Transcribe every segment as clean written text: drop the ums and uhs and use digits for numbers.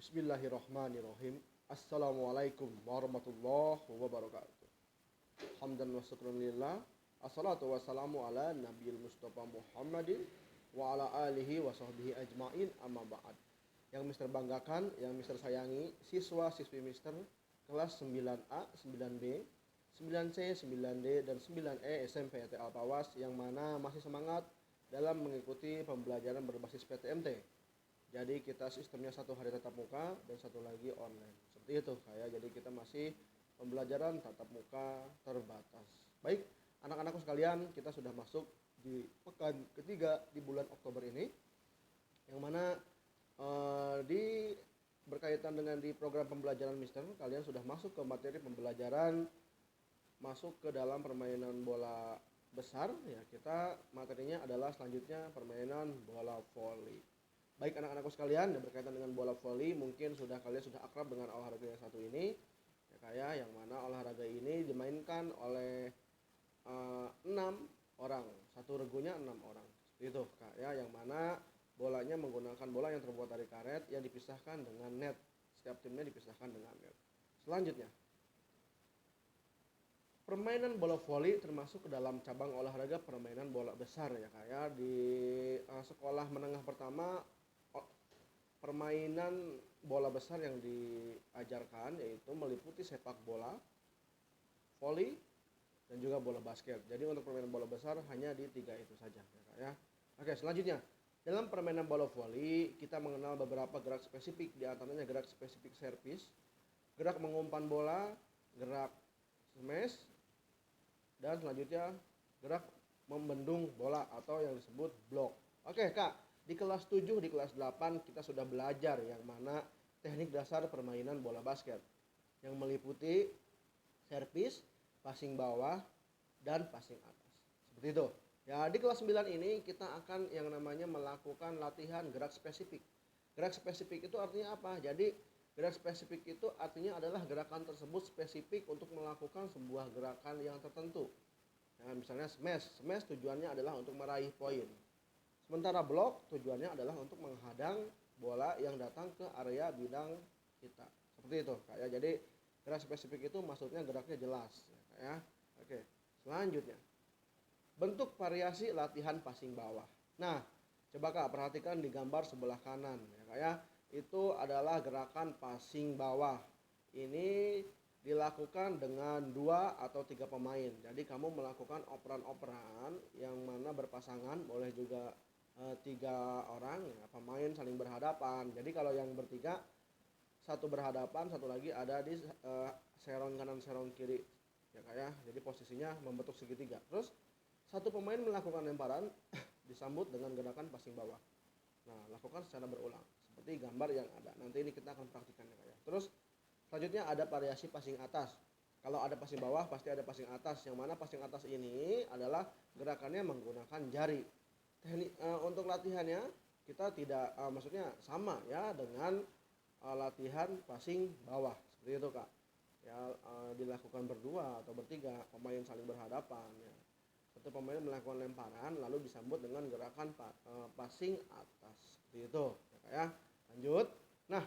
Bismillahirrahmanirrahim. Assalamualaikum warahmatullahi wabarakatuh. Hamdan wa syukran lillah. Assalatu wassalamu ala nabiyil mustafa Muhammadin wa ala alihi wa sahbihi ajmain amma ba'd. Yang Mister banggakan, yang Mister sayangi, siswa-siswi Mister kelas 9A, 9B, 9C, 9D, dan 9E SMP ET Alpawas yang mana masih semangat dalam mengikuti pembelajaran berbasis PTMT. Jadi kita sistemnya satu hari tatap muka dan satu lagi online. Seperti itu kayak. Jadi kita masih pembelajaran tatap muka terbatas. Baik, anak-anakku sekalian, kita sudah masuk di pekan ketiga di bulan Oktober ini, yang mana di berkaitan dengan di program pembelajaran Mister, kalian sudah masuk ke materi pembelajaran masuk ke dalam permainan bola besar. Ya, kita materinya adalah selanjutnya permainan bola voli. Baik anak-anakku sekalian, yang berkaitan dengan bola voli, mungkin kalian sudah akrab dengan olahraga yang satu ini, ya kayak yang mana olahraga ini dimainkan oleh 6 orang, satu regunya 6 orang, seperti itu kayak yang mana bolanya menggunakan bola yang terbuat dari karet yang dipisahkan dengan net, setiap timnya dipisahkan dengan net. Selanjutnya, permainan bola voli termasuk ke dalam cabang olahraga permainan bola besar, ya kayak di sekolah menengah pertama. Permainan bola besar yang diajarkan yaitu meliputi sepak bola, voli, dan juga bola basket. Jadi untuk permainan bola besar hanya di 3 itu saja, ya. Oke, selanjutnya dalam permainan bola voli kita mengenal beberapa gerak spesifik, di antaranya gerak spesifik servis, gerak mengumpan bola, gerak smash, dan selanjutnya gerak membendung bola atau yang disebut blok. Oke Kak, di kelas 7, di kelas 8 kita sudah belajar yang mana teknik dasar permainan bola basket yang meliputi servis, passing bawah, dan passing atas. Seperti itu. Ya, di kelas 9 ini kita akan yang namanya melakukan latihan gerak spesifik. Gerak spesifik itu artinya apa? Jadi gerak spesifik itu artinya adalah gerakan tersebut spesifik untuk melakukan sebuah gerakan yang tertentu. Ya, misalnya smash. Smash tujuannya adalah untuk meraih poin. Sementara blok tujuannya adalah untuk menghadang bola yang datang ke area bidang kita. Seperti itu kayak. Jadi gerak spesifik itu maksudnya geraknya jelas, ya kayak. Oke, selanjutnya bentuk variasi latihan passing bawah. Nah, coba Kak perhatikan di gambar sebelah kanan, ya kayak. Itu adalah gerakan passing bawah. Ini dilakukan dengan 2 atau 3 pemain. Jadi kamu melakukan operan-operan yang mana berpasangan, boleh juga 3 orang, ya, pemain saling berhadapan. Jadi kalau yang bertiga, satu berhadapan, satu lagi ada di serong kanan serong kiri, ya kayak. Jadi posisinya membentuk segitiga. Terus satu pemain melakukan lemparan disambut dengan gerakan passing bawah. Nah, lakukan secara berulang seperti gambar yang ada. Nanti ini kita akan praktikkan, ya kayak. Terus selanjutnya ada variasi passing atas. Kalau ada passing bawah pasti ada passing atas, yang mana passing atas ini adalah gerakannya menggunakan jari. Teknik untuk latihannya kita tidak maksudnya sama ya dengan latihan passing bawah, seperti itu Kak. Ya, dilakukan berdua atau bertiga, pemain saling berhadapan, ya. Satu pemain melakukan lemparan lalu disambut dengan gerakan passing atas, seperti itu ya Kak ya. Lanjut. Nah,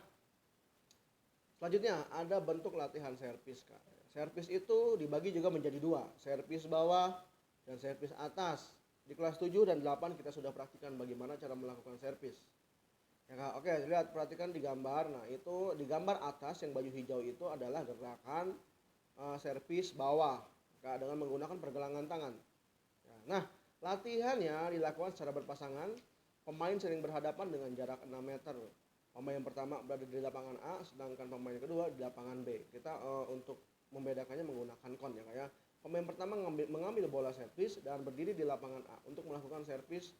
selanjutnya ada bentuk latihan servis Kak. Servis itu dibagi juga menjadi 2, servis bawah dan servis atas. Di kelas 7 dan 8 kita sudah praktikkan bagaimana cara melakukan servis. Ya Kak, oke, lihat perhatikan di gambar. Nah, itu di gambar atas yang baju hijau itu adalah gerakan servis bawah, Kak, dengan menggunakan pergelangan tangan. Ya, nah, latihannya dilakukan secara berpasangan, pemain sering berhadapan dengan jarak 6 meter. Pemain yang pertama berada di lapangan A, sedangkan pemain kedua di lapangan B. Kita untuk membedakannya menggunakan kon, ya kayak. Pemain pertama mengambil bola servis dan berdiri di lapangan A untuk melakukan servis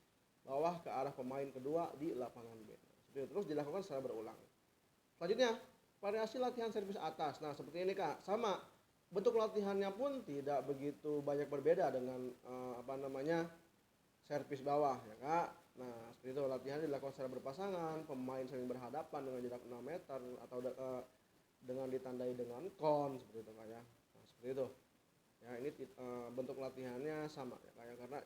bawah ke arah pemain kedua di lapangan B. Terus dilakukan secara berulang. Selanjutnya, variasi latihan servis atas. Nah, seperti ini Kak, sama. Bentuk latihannya pun tidak begitu banyak berbeda dengan servis bawah, ya Kak. Nah, seperti itu latihan dilakukan secara berpasangan, pemain saling berhadapan dengan jarak 6 meter atau dengan ditandai dengan kon, seperti itu Kak ya. Nah, seperti itu. Ya, ini bentuk latihannya sama ya kayak,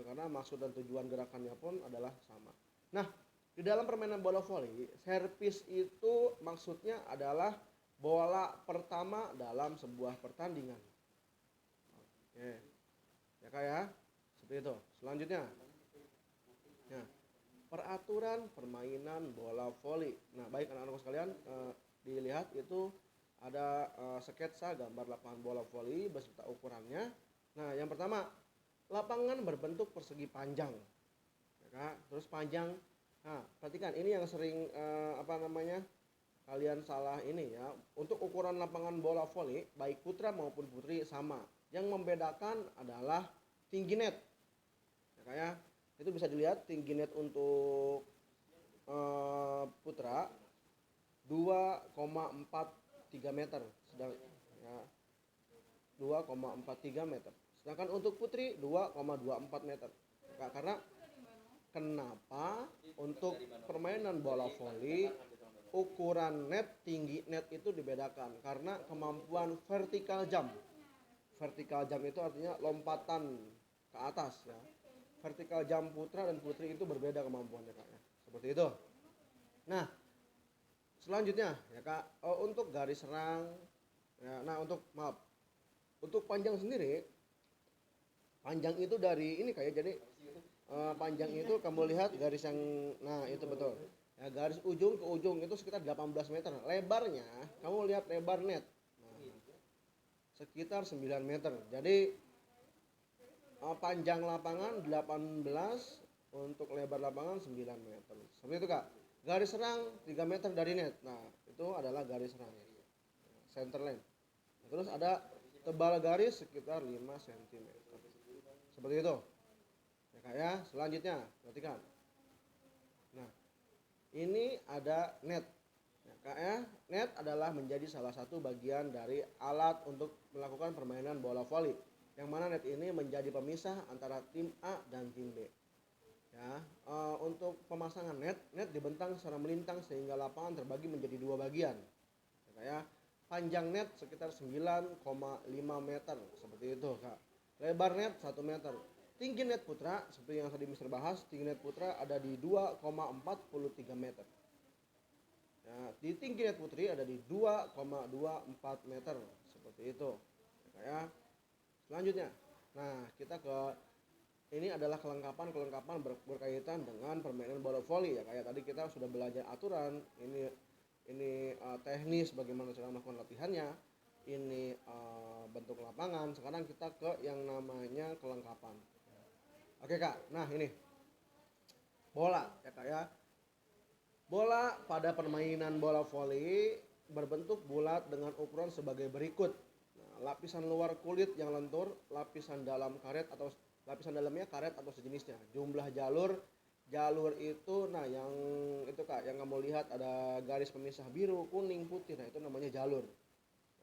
karena maksud dan tujuan gerakannya pun adalah sama. Nah, Di dalam permainan bola voli, servis itu maksudnya adalah bola pertama dalam sebuah pertandingan. Oke, ya Kak ya, seperti itu. Selanjutnya, nah, peraturan permainan bola voli. Nah, baik anak-anak sekalian, dilihat itu ada sketsa gambar lapangan bola voli beserta ukurannya. Nah, yang pertama, lapangan berbentuk persegi panjang, ya Kak. Terus panjang. Nah, perhatikan ini yang sering kalian salah ini ya. Untuk ukuran lapangan bola voli baik putra maupun putri sama. Yang membedakan adalah tinggi net. Ya Kak ya. Itu bisa dilihat tinggi net untuk putra 2,43 meter, sedang ya, 2,43 meter. Sedangkan untuk putri 2,24 meter. Ya, karena kenapa untuk permainan bola voli ukuran net, tinggi net itu dibedakan karena kemampuan vertical jump. Vertical jump itu artinya lompatan ke atas ya. Vertical jump putra dan putri itu berbeda kemampuannya Kak ya. Seperti itu. Nah, selanjutnya ya Kak, untuk garis serang ya, untuk panjang sendiri, panjang itu dari ini kayak jadi panjang itu kamu lihat garis yang, nah itu betul ya, garis ujung ke ujung itu sekitar 18 meter. Lebarnya kamu lihat lebar net, nah, sekitar 9 meter. Jadi panjang lapangan 18, untuk lebar lapangan 9 meter. Seperti itu Kak. Garis serang 3 meter dari net. Nah, itu adalah garis serang. Center line. Nah, terus ada tebal garis sekitar 5 cm. Seperti itu. Ya Kak ya, selanjutnya perhatikan. Nah, ini ada net. Ya Kak ya, net adalah menjadi salah satu bagian dari alat untuk melakukan permainan bola voli. Yang mana net ini menjadi pemisah antara tim A dan tim B. Ya, untuk pemasangan net dibentang secara melintang sehingga lapangan terbagi menjadi dua bagian. Ya, kayak panjang net sekitar 9,5 meter seperti itu Kak. Lebar net 1 meter. Tinggi net putra seperti yang tadi Mister bahas, tinggi net putra ada di 2,43 meter. Ya, di tinggi net putri ada di 2,24 meter seperti itu. Ya, kayak selanjutnya. Nah, kita ke ini adalah kelengkapan berkaitan dengan permainan bola voli ya. Kayak tadi kita sudah belajar aturan, ini teknis bagaimana cara melakukan latihannya, ini bentuk lapangan. Sekarang kita ke yang namanya kelengkapan. Oke Kak, nah ini bola ya Kak ya. Bola pada permainan bola voli berbentuk bulat dengan ukuran sebagai berikut. Nah, lapisan luar kulit yang lentur, lapisan dalam karet atau lapisan dalamnya karet atau sejenisnya. Jumlah jalur itu, nah yang itu Kak, yang kamu lihat ada garis pemisah biru, kuning, putih. Nah, itu namanya jalur.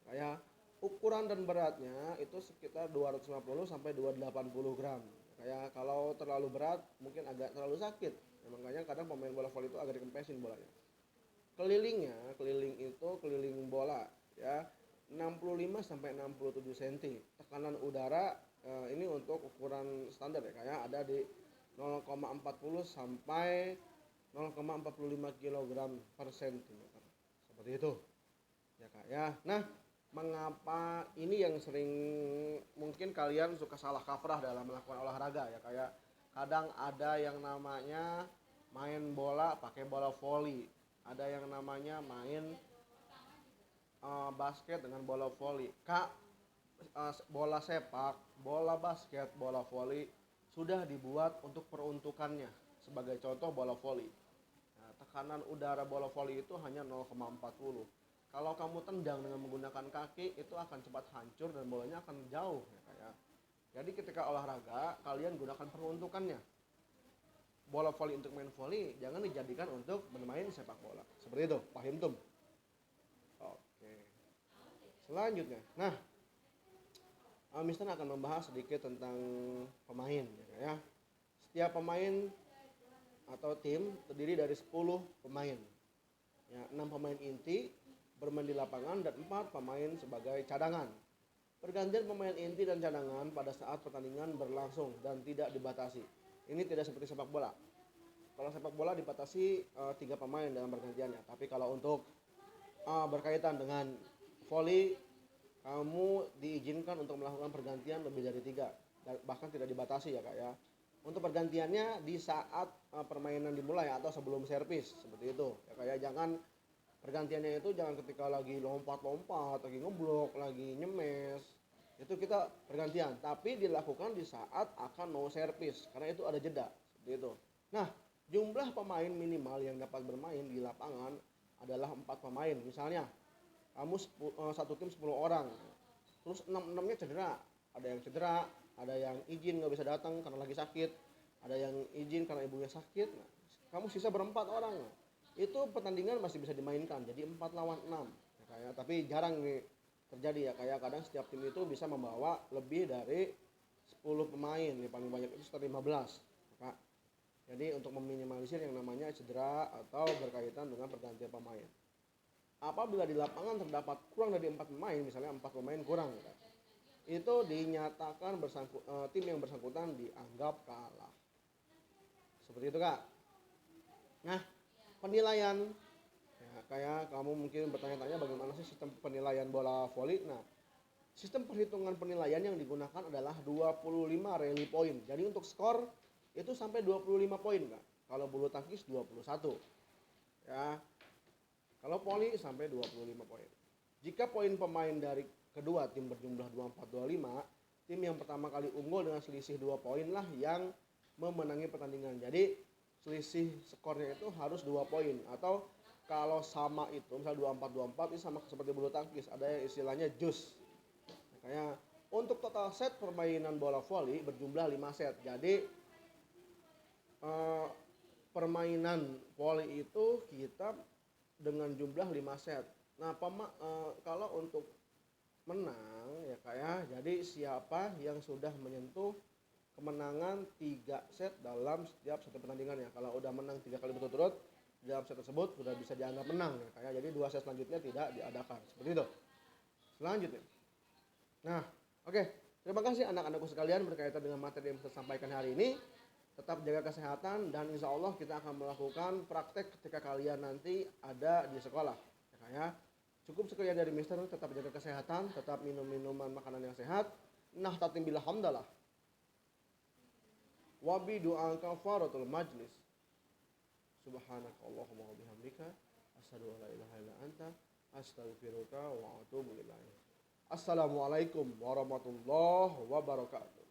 Kayak ukuran dan beratnya itu sekitar 250 sampai 280 gram. Kayak kalau terlalu berat mungkin agak terlalu sakit. Ya, makanya kadang pemain bola voli itu agak dikempesin bolanya. Keliling itu keliling bola ya 65 sampai 67 cm. Tekanan udara ini untuk ukuran standar ya, kayak ada di 0,40 sampai 0,45 kg per centimeter. Seperti itu. Ya Kak ya. Nah, mengapa ini yang sering mungkin kalian suka salah kaprah dalam melakukan olahraga ya, kayak kadang ada yang namanya main bola pakai bola voli, ada yang namanya main basket dengan bola voli. Kak, bola sepak, bola basket, bola voli sudah dibuat untuk peruntukannya. Sebagai contoh bola voli. Nah, tekanan udara bola voli itu hanya 0,40. Kalau kamu tendang dengan menggunakan kaki itu akan cepat hancur dan bolanya akan jauh ya kayak. Jadi ketika olahraga kalian gunakan peruntukannya. Bola voli untuk main voli jangan dijadikan untuk bermain sepak bola. Seperti itu, paham tum? Oke. Selanjutnya. Nah, Mister akan membahas sedikit tentang pemain ya. Setiap pemain atau tim terdiri dari 10 pemain. Ya, 6 pemain inti bermain di lapangan dan 4 pemain sebagai cadangan. Pergantian pemain inti dan cadangan pada saat pertandingan berlangsung dan tidak dibatasi. Ini tidak seperti sepak bola. kalau sepak bola dibatasi 3 pemain dalam pergantiannya. Tapi kalau untuk berkaitan dengan volley, kamu diizinkan untuk melakukan pergantian lebih dari 3, bahkan tidak dibatasi ya Kak ya. Untuk pergantiannya di saat permainan dimulai atau sebelum servis, seperti itu ya Kak ya. Jangan pergantiannya itu jangan ketika lagi lompat-lompat, lagi ngeblok, lagi nyemes, itu kita pergantian. Tapi dilakukan di saat akan mau servis, karena itu ada jeda, seperti itu. Nah, jumlah pemain minimal yang dapat bermain di lapangan adalah 4 pemain. Misalnya kamu satu tim 10 orang, terus 6-6-nya cedera. Ada yang cedera, ada yang izin nggak bisa datang karena lagi sakit, ada yang izin karena ibunya sakit. Nah, kamu sisa berempat orang. Itu pertandingan masih bisa dimainkan, jadi 4 lawan 6 ya, kayak. Tapi jarang nih terjadi ya, kayak kadang setiap tim itu bisa membawa lebih dari 10 pemain, nih paling banyak itu sekitar 15 ya, Kak. Jadi untuk meminimalisir yang namanya cedera atau berkaitan dengan pergantian pemain. Apabila di lapangan terdapat kurang dari 4 pemain, misalnya 4 pemain kurang ya, itu dinyatakan tim yang bersangkutan dianggap kalah. Seperti itu Kak. Nah, penilaian ya, kayak kamu mungkin bertanya-tanya bagaimana sih sistem penilaian bola voli. Nah, sistem perhitungan penilaian yang digunakan adalah 25 rally point. Jadi untuk skor itu sampai 25 poin Kak. Kalau bulu tangkis 21 ya. Kalau voli sampai 25 poin. Jika poin pemain dari kedua tim berjumlah 24-25, tim yang pertama kali unggul dengan selisih 2 poin lah yang memenangi pertandingan. Jadi selisih skornya itu harus 2 poin, atau kalau sama itu misal 24-24 itu sama seperti bulu tangkis, ada yang istilahnya jus. Makanya untuk total set permainan bola voli berjumlah 5 set. Jadi permainan voli itu kita dengan jumlah 5 set. Nah, kalau untuk menang ya kayak, jadi siapa yang sudah menyentuh kemenangan 3 set dalam setiap satu pertandingan ya. Kalau udah menang 3 kali berturut-turut dalam set tersebut sudah bisa dianggap menang ya kayak. Jadi 2 set selanjutnya tidak diadakan. Seperti itu. Selanjutnya. Nah, oke. Terima kasih anak-anakku sekalian berkaitan dengan materi yang saya sampaikan hari ini. Tetap jaga kesehatan dan insya Allah kita akan melakukan praktek ketika kalian nanti ada di sekolah ya kayak. Cukup sekian dari Mister, tetap jaga kesehatan, tetap minum minuman makanan yang sehat. Nah, tatim bil hamdalah. Wabi doa kafaratul majlis. Subhanakallahumma wa bihamdika asyhadu an la ilaha illa anta astaghfiruka wa atubu ilaik. Assalamualaikum warahmatullahi wabarakatuh.